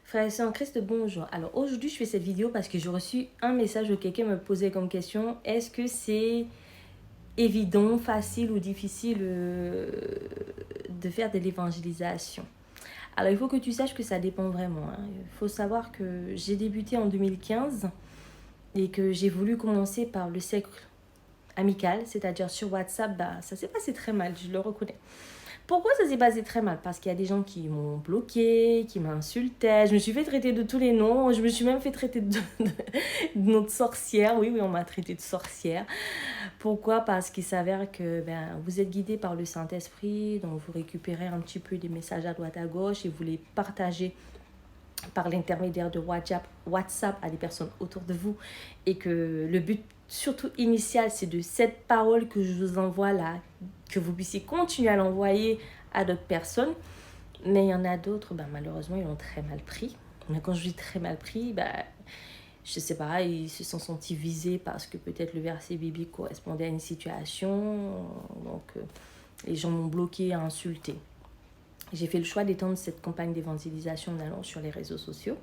Frères et sœurs en Christ, bonjour. Alors aujourd'hui, je fais cette vidéo parce que j'ai reçu un message où quelqu'un me posait comme question, est-ce que c'est évident, facile ou difficile de faire de l'évangélisation? Alors il faut que tu saches que ça dépend vraiment. Il faut savoir que j'ai débuté en 2015 et que j'ai voulu commencer par le cercle amical, c'est-à-dire sur WhatsApp. Ça s'est passé très mal, je le reconnais. Pourquoi ça s'est passé très mal? Parce qu'il y a des gens qui m'ont bloqué, qui m'insultaient. Je me suis fait traiter de tous les noms. Je me suis même fait traiter de notre sorcière. Oui, on m'a traité de sorcière. Pourquoi? Parce qu'il s'avère que vous êtes guidé par le Saint-Esprit. Donc, vous récupérez un petit peu des messages à droite à gauche et vous les partagez par l'intermédiaire de WhatsApp à des personnes autour de vous. Et que le but surtout initial, c'est de cette parole que je vous envoie là, que vous puissiez continuer à l'envoyer à d'autres personnes. Mais il y en a d'autres, malheureusement, ils l'ont très mal pris. Mais quand je dis très mal pris, je sais pas, ils se sont sentis visés parce que peut-être le verset biblique correspondait à une situation. Donc, les gens m'ont bloqué, insulté. J'ai fait le choix d'étendre cette campagne d'évangélisation en allant sur les réseaux sociaux.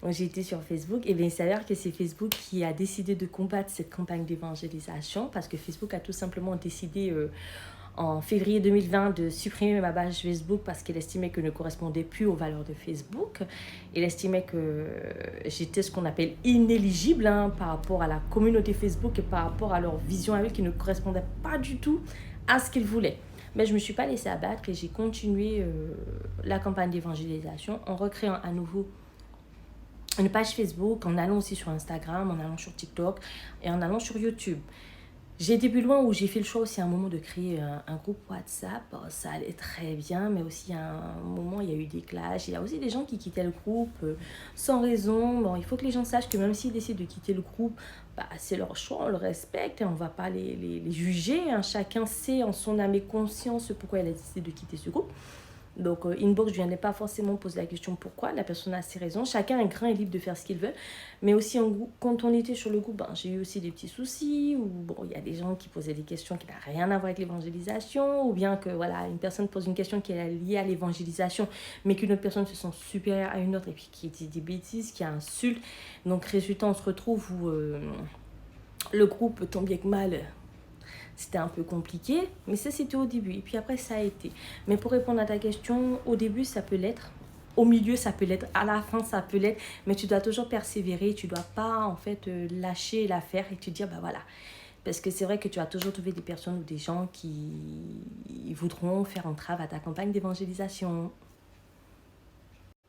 Donc j'ai été sur Facebook et bien il s'avère que c'est Facebook qui a décidé de combattre cette campagne d'évangélisation parce que Facebook a tout simplement décidé en février 2020 de supprimer ma page Facebook parce qu'elle estimait que je ne correspondais plus aux valeurs de Facebook. Elle estimait que j'étais ce qu'on appelle inéligible par rapport à la communauté Facebook et par rapport à leur vision à eux qui ne correspondait pas du tout à ce qu'ils voulaient. Mais je ne me suis pas laissée abattre et j'ai continué la campagne d'évangélisation en recréant à nouveau une page Facebook, en allant aussi sur Instagram, en allant sur TikTok et en allant sur YouTube. J'ai été plus loin où j'ai fait le choix aussi à un moment de créer un groupe WhatsApp. Ça allait très bien, mais aussi à un moment, il y a eu des clashs. Il y a aussi des gens qui quittaient le groupe sans raison. Bon, il faut que les gens sachent que même s'ils décident de quitter le groupe, c'est leur choix, on le respecte et on ne va pas les juger. Chacun sait en son âme et conscience pourquoi elle a décidé de quitter ce groupe. Donc, inbox, je ne viens pas forcément poser la question pourquoi. La personne a ses raisons. Chacun est grand et libre de faire ce qu'il veut. Mais aussi, quand on était sur le groupe, j'ai eu aussi des petits soucis. Ou il y a des gens qui posaient des questions qui n'ont rien à voir avec l'évangélisation. Ou bien que, une personne pose une question qui est liée à l'évangélisation, mais qu'une autre personne se sent supérieure à une autre et puis qui dit des bêtises, qui insulte. Donc, résultat, on se retrouve où le groupe, tant bien que mal, c'était un peu compliqué, mais ça c'était au début. Et puis après ça a été. Mais pour répondre à ta question, au début ça peut l'être. Au milieu ça peut l'être. À la fin ça peut l'être. Mais tu dois toujours persévérer. Tu dois pas en fait lâcher l'affaire et te dire voilà. Parce que c'est vrai que tu vas toujours trouver des personnes ou des gens qui voudront faire entrave à ta campagne d'évangélisation.